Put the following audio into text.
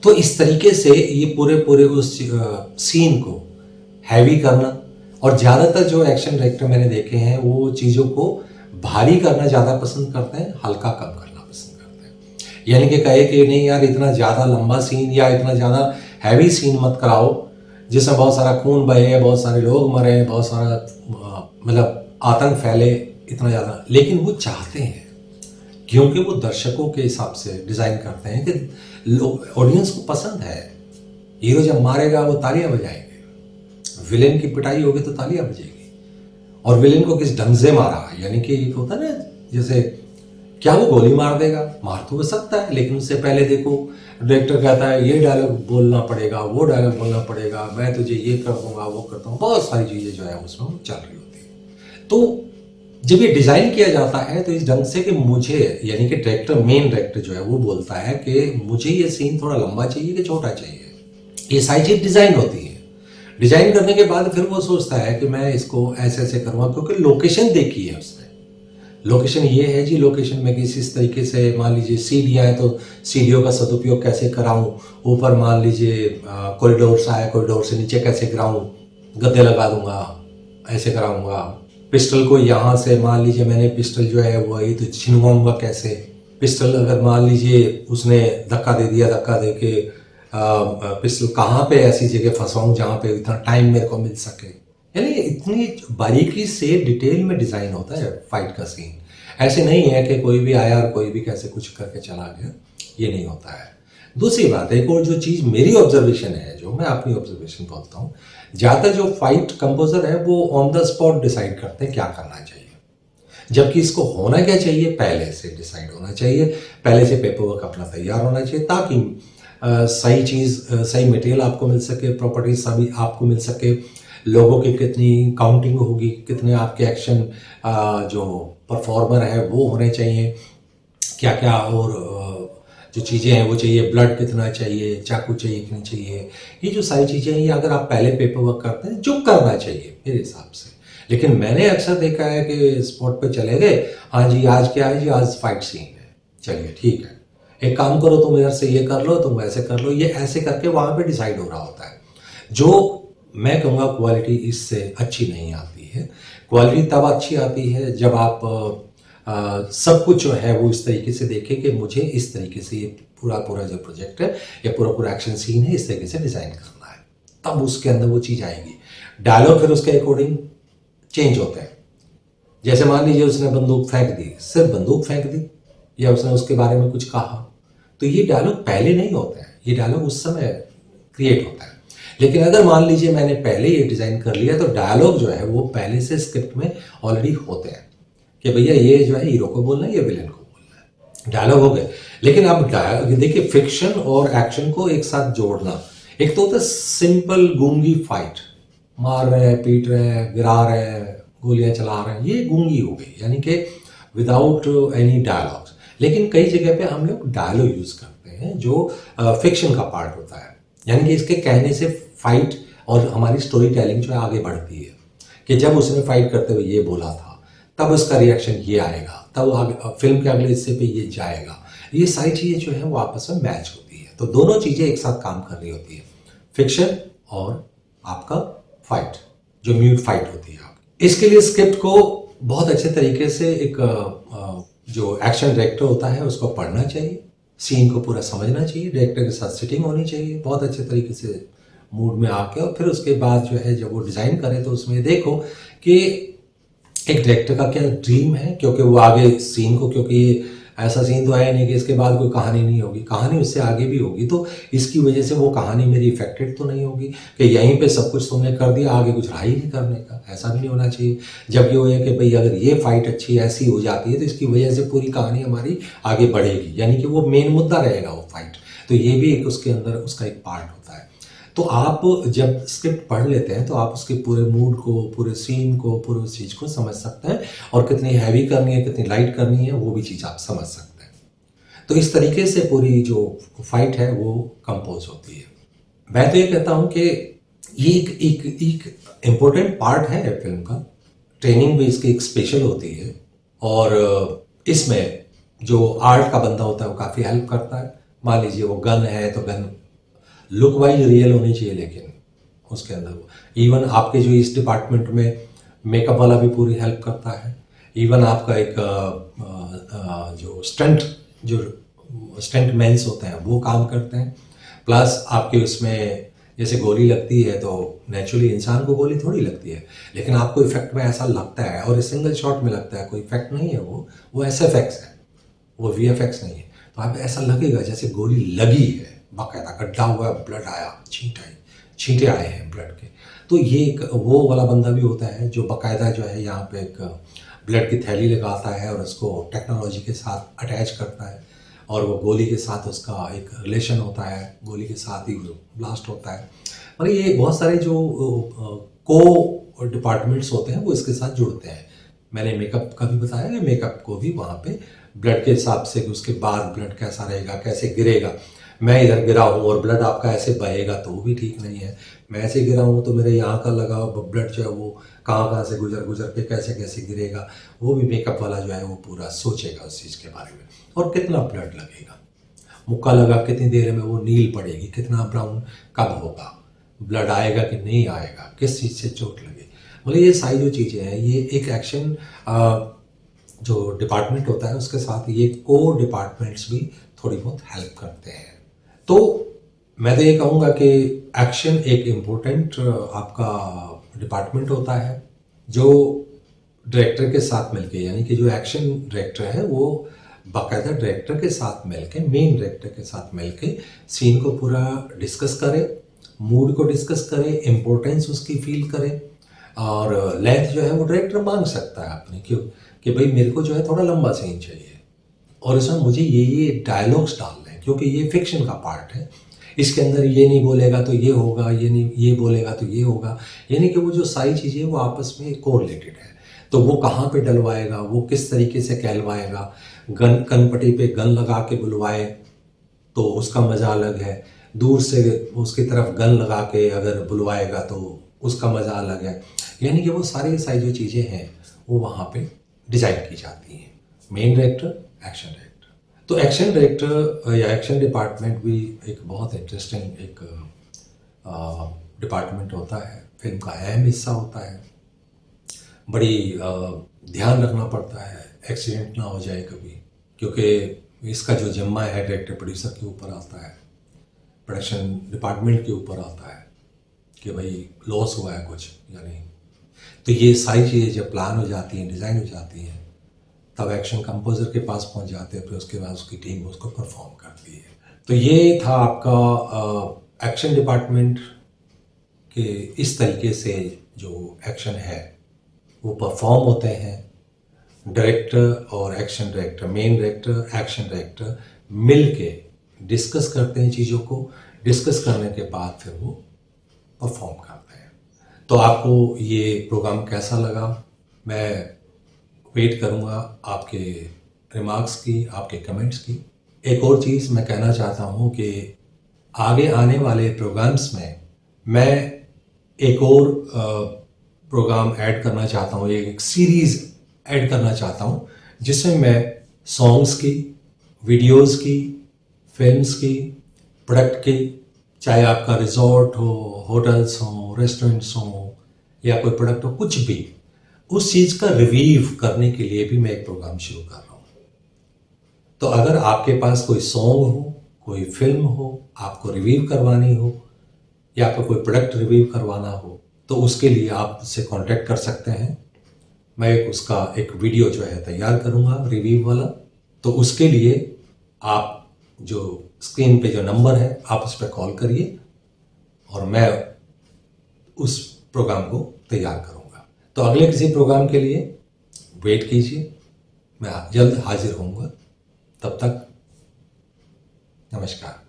तो इस तरीके से ये पूरे पूरे उस सीन को हैवी करना, और ज़्यादातर जो एक्शन डायरेक्टर मैंने देखे हैं वो चीज़ों को भारी करना ज़्यादा पसंद करते हैं, हल्का कम करना पसंद करते हैं। यानी कि कहे कि नहीं यार इतना ज़्यादा लंबा सीन या इतना ज़्यादा हैवी सीन मत कराओ जिसमें बहुत सारा खून बहे, बहुत सारे लोग मरे, बहुत सारा मतलब आतंक फैले, इतना ज़्यादा। लेकिन वो चाहते हैं क्योंकि वो दर्शकों के हिसाब से डिज़ाइन करते हैं कि ऑडियंस को पसंद है। हीरो जब मारेगा वो तालियां बजाएंगे, विलेन की पिटाई होगी तो तालियां बजेगी, और विलेन को किस ढंग से मारा, यानी कि एक होता है ना जैसे क्या वो गोली मार देगा, मार तो वो सकता है लेकिन उससे पहले देखो डायरेक्टर कहता है ये डायलॉग बोलना पड़ेगा, वो डायलॉग बोलना पड़ेगा, मैं तुझे ये कर दूंगा, वो करता हूँ, बहुत सारी चीज़ें जो है उसमें चल रही होती है। तो जब ये डिज़ाइन किया जाता है तो इस ढंग से कि मुझे, यानी कि डायरेक्टर, मेन डायरेक्टर जो है वो बोलता है कि मुझे ये सीन थोड़ा लंबा चाहिए कि छोटा चाहिए। ये सारी चीज़ डिज़ाइन होती है। डिज़ाइन करने के बाद फिर वो सोचता है कि मैं इसको ऐसे ऐसे करूँगा, क्योंकि लोकेशन देखी है उसने। लोकेशन ये है जी, लोकेशन में किस तरीके से, मान लीजिए सीढ़ियाँ हैं तो सीढ़ियों का सदुपयोग कैसे कराऊँ, ऊपर मान लीजिए कॉरिडोर्स आए, कॉरिडोर से नीचे कैसे गिराऊँ, गद्दे लगा दूंगा, ऐसे कराऊंगा। पिस्टल को यहाँ से मान लीजिए मैंने पिस्टल जो है वही तो छिनवाऊंगा कैसे, पिस्टल अगर मान लीजिए उसने धक्का दे दिया, धक्का दे के पिस्टल कहाँ पे ऐसी जगह फंसाऊं जहाँ पे इतना टाइम मेरे को मिल सके। यानी इतनी बारीकी से डिटेल में डिज़ाइन होता है फाइट का सीन। ऐसे नहीं है कि कोई भी आया और कोई भी कैसे कुछ करके चला गया, ये नहीं होता है। दूसरी बात, एक और जो चीज़ मेरी ऑब्जर्वेशन है, जो मैं अपनी ऑब्जर्वेशन बोलता हूँ, ज़्यादातर जो फाइट कंपोजर है वो ऑन द स्पॉट डिसाइड करते हैं क्या करना चाहिए, जबकि इसको होना क्या चाहिए, पहले से डिसाइड होना चाहिए, पहले से पेपर वर्क अपना तैयार होना चाहिए, ताकि सही चीज़, सही मटेरियल आपको मिल सके, प्रॉपर्टी सभी आपको मिल सके, लोगों की कितनी काउंटिंग होगी, कितने आपके एक्शन जो परफॉर्मर है वो होने चाहिए, क्या क्या और जो चीज़ें हैं वो चाहिए, ब्लड कितना चाहिए, चाकू चाहिए कि नहीं चाहिए, ये जो सारी चीज़ें हैं ये अगर आप पहले पेपर वर्क करते हैं, जो करना चाहिए मेरे हिसाब से। लेकिन मैंने अक्सर देखा है कि स्पॉट पे चले गए, हाँ जी आज क्या है जी, आज फाइट सीन है, चलिए ठीक है, एक काम करो तुम इधर से ये कर लो, तुम ऐसे कर लो, ये ऐसे करके वहाँ पे डिसाइड हो रहा होता है। जो मैं कहूँगा क्वालिटी इससे अच्छी नहीं आती है। क्वालिटी तब अच्छी आती है जब आप सब कुछ जो है वो इस तरीके से देखें कि मुझे इस तरीके से ये पूरा पूरा जो प्रोजेक्ट है या पूरा पूरा एक्शन सीन है इस तरीके से डिज़ाइन करना है, तब उसके अंदर वो चीज़ आएगी। डायलॉग फिर उसके अकॉर्डिंग चेंज होते हैं। जैसे मान लीजिए उसने बंदूक फेंक दी, सिर्फ बंदूक फेंक दी, या उसने उसके बारे में कुछ कहा, तो ये डायलॉग पहले नहीं होते हैं, ये डायलॉग उस समय क्रिएट होता है। लेकिन अगर मान लीजिए मैंने पहले ये डिज़ाइन कर लिया तो डायलॉग जो है वो पहले से स्क्रिप्ट में ऑलरेडी होते हैं कि भैया ये जो है हीरो को बोलना है, ये विलेन को बोलना है, डायलॉग हो गए। लेकिन अब देखिए फिक्शन और एक्शन को एक साथ जोड़ना, एक तो होता है सिंपल गूंगी फाइट, मार रहे हैं, पीट रहे हैं, गिरा रहे हैं, गोलियां चला रहे हैं, ये गूंगी हो गई, यानी कि विदाउट एनी डायलॉग्स। लेकिन कई जगह पे हम लोग डायलॉग यूज करते हैं जो फिक्शन का पार्ट होता है, यानी कि इसके कहने से फाइट और हमारी स्टोरी टेलिंग जो है आगे बढ़ती है, कि जब उसने फाइट करते हुए ये बोला था तब उसका रिएक्शन ये आएगा, तब आगे फिल्म के अगले हिस्से पे ये जाएगा, ये सारी चीज़ें जो है वो आपस में मैच होती है। तो दोनों चीज़ें एक साथ काम कर रही होती है, फिक्शन और आपका फाइट, जो म्यूट फाइट होती है आपकी। इसके लिए स्क्रिप्ट को बहुत अच्छे तरीके से एक जो एक्शन डायरेक्टर होता है उसको पढ़ना चाहिए, सीन को पूरा समझना चाहिए, डायरेक्टर के साथ सिटिंग होनी चाहिए बहुत अच्छे तरीके से मूड में आके, और फिर उसके बाद जो है जब वो डिज़ाइन करे तो उसमें देखो कि एक डायरेक्टर का क्या ड्रीम है, क्योंकि वो आगे सीन को, क्योंकि ऐसा सीन तो है नहीं कि इसके बाद कोई कहानी नहीं होगी, कहानी उससे आगे भी होगी, तो इसकी वजह से वो कहानी मेरी इफेक्टेड तो नहीं होगी कि यहीं पे सब कुछ तुमने कर दिया, आगे कुछ रहा ही नहीं करने का, ऐसा भी नहीं होना चाहिए। जब ये हो कि भाई अगर ये फाइट अच्छी ऐसी हो जाती है तो इसकी वजह से पूरी कहानी हमारी आगे बढ़ेगी, यानी कि वो मेन मुद्दा रहेगा वो फाइट, तो ये भी एक उसके अंदर उसका एक पार्ट होता है। तो आप जब स्क्रिप्ट पढ़ लेते हैं तो आप उसके पूरे मूड को, पूरे सीन को, पूरे उस चीज़ को समझ सकते हैं, और कितनी हैवी करनी है, कितनी लाइट करनी है, वो भी चीज़ आप समझ सकते हैं। तो इस तरीके से पूरी जो फाइट है वो कंपोज होती है। मैं तो ये कहता हूँ कि ये एक इम्पोर्टेंट पार्ट है फिल्म का, ट्रेनिंग भी इसकी एक स्पेशल होती है, और इसमें जो आर्ट का बंदा होता है वो काफ़ी हेल्प करता है। मान लीजिए वो गन है तो गन लुक वाइज रियल होनी चाहिए, लेकिन उसके अंदर वो इवन आपके जो इस डिपार्टमेंट में मेकअप वाला भी पूरी हेल्प करता है। इवन आपका एक जो स्टंट मेंस होते हैं वो काम करते हैं। प्लस आपके उसमें जैसे गोली लगती है तो नेचुरली इंसान को गोली थोड़ी लगती है, लेकिन आपको इफेक्ट में ऐसा लगता है, और सिंगल शॉट में लगता है, कोई इफेक्ट नहीं है, वो एसएफएक्स है, वो वीएफएक्स नहीं है। तो आप ऐसा लगेगा जैसे गोली लगी है, बाकायदा गड्ढा हुआ है, ब्लड आया, छींटे आए हैं ब्लड के। तो ये एक वो वाला बंदा भी होता है जो बाकायदा जो है यहाँ पे एक ब्लड की थैली लगाता है और उसको टेक्नोलॉजी के साथ अटैच करता है, और वो गोली के साथ उसका एक रिलेशन होता है, गोली के साथ ही ब्लास्ट होता है। और ये बहुत सारे जो को डिपार्टमेंट्स होते हैं वो इसके साथ जुड़ते हैं। मैंने मेकअप का भी बताया है, मेकअप को भी वहाँ पे ब्लड के हिसाब से कि उसके बाद ब्लड कैसा रहेगा, कैसे गिरेगा। मैं इधर गिरा हूँ और ब्लड आपका ऐसे बहेगा तो वो भी ठीक नहीं है। मैं ऐसे गिरा हूँ तो मेरे यहाँ का लगा ब्लड जो है वो कहाँ से गुजर के कैसे कैसे गिरेगा, वो भी मेकअप वाला जो है वो पूरा सोचेगा उस चीज़ के बारे में। और कितना ब्लड लगेगा, मुक्का लगा कितनी देर में वो नील पड़ेगी, कितना ब्राउन कब होगा, ब्लड आएगा कि नहीं आएगा, किस चीज़ से चोट लगे, मतलब ये सारी जो चीज़ें हैं, ये एक एक्शन जो डिपार्टमेंट होता है उसके साथ ये कोर डिपार्टमेंट्स भी थोड़ी बहुत हेल्प करते हैं। तो मैं तो ये कहूँगा कि एक्शन एक इम्पोर्टेंट आपका डिपार्टमेंट होता है जो डायरेक्टर के साथ मिलके, यानी कि जो एक्शन डायरेक्टर है वो बाकायदा डायरेक्टर के साथ मिलके, मेन डायरेक्टर के साथ मिलके सीन को पूरा डिस्कस करे, मूड को डिस्कस करे, इम्पोर्टेंस उसकी फील करे, और लेंथ जो है वो डायरेक्टर मांग सकता है अपनी, क्यों कि भाई मेरे को जो है थोड़ा लंबा सीन चाहिए और इसमें मुझे ये डायलॉग्स डालने हैं, क्योंकि ये फिक्शन का पार्ट है, इसके अंदर ये नहीं बोलेगा तो ये होगा, ये नहीं ये बोलेगा तो ये होगा, यानी कि वो जो सारी चीज़ें वो आपस में कोरिलेटेड है। तो वो कहाँ पे डलवाएगा, वो किस तरीके से कहलवाएगा, गन कनपटी पे गन लगा के बुलवाए तो उसका मज़ा अलग है, दूर से उसकी तरफ गन लगा के अगर बुलवाएगा तो उसका मज़ा अलग है। यानी कि वो सारी जो चीज़ें हैं वो वहाँ पे डिज़ाइन की जाती हैं। Main director, action director. तो एक्शन डायरेक्टर या एक्शन डिपार्टमेंट भी एक बहुत इंटरेस्टिंग एक डिपार्टमेंट होता है, फिल्म का अहम हिस्सा होता है। बड़ी ध्यान रखना पड़ता है एक्सीडेंट ना हो जाए कभी, क्योंकि इसका जो जिम्मा है डायरेक्टर प्रोड्यूसर के ऊपर आता है, प्रोडक्शन डिपार्टमेंट के ऊपर आता है कि भाई लॉस हुआ है कुछ या नहीं। तो ये सारी चीज़ें जब प्लान हो जाती हैं, डिज़ाइन हो जाती हैं, तब एक्शन कंपोजर के पास पहुंच जाते हैं, फिर उसके बाद उसकी टीम उसको परफॉर्म करती है। तो ये था आपका एक्शन डिपार्टमेंट के इस तरीके से जो एक्शन है वो परफॉर्म होते हैं। डायरेक्टर और action director, main director, action director मिल के डिस्कस करते हैं चीज़ों को, डिस्कस करने के बाद फिर वो परफॉर्म करते हैं। तो आपको ये प्रोग्राम कैसा लगा, मैं वेट करूँगा आपके रिमार्क्स की, आपके कमेंट्स की। एक और चीज़ मैं कहना चाहता हूँ कि आगे आने वाले प्रोग्राम्स में मैं एक और प्रोग्राम ऐड करना चाहता हूँ, एक सीरीज़ ऐड करना चाहता हूँ जिसमें मैं सॉन्ग्स की, वीडियोस की, फिल्म्स की, प्रोडक्ट की, चाहे आपका रिजॉर्ट हो, होटल्स हो, रेस्टोरेंट्स हो या कोई प्रोडक्ट हो, कुछ भी, उस चीज़ का रिव्यू करने के लिए भी मैं एक प्रोग्राम शुरू कर रहा हूँ। तो अगर आपके पास कोई सॉन्ग हो, कोई फिल्म हो, आपको रिव्यू करवानी हो या आपको कोई प्रोडक्ट रिव्यू करवाना हो, तो उसके लिए आप मुझसे कांटेक्ट कर सकते हैं। मैं उसका एक वीडियो जो है तैयार करूँगा रिव्यू वाला। तो उसके लिए आप जो स्क्रीन पे जो नंबर है आप उस पर कॉल करिए और मैं उस प्रोग्राम को तैयार करूँगा। तो अगले किसी प्रोग्राम के लिए वेट कीजिए, मैं जल्द हाजिर होऊंगा। तब तक नमस्कार।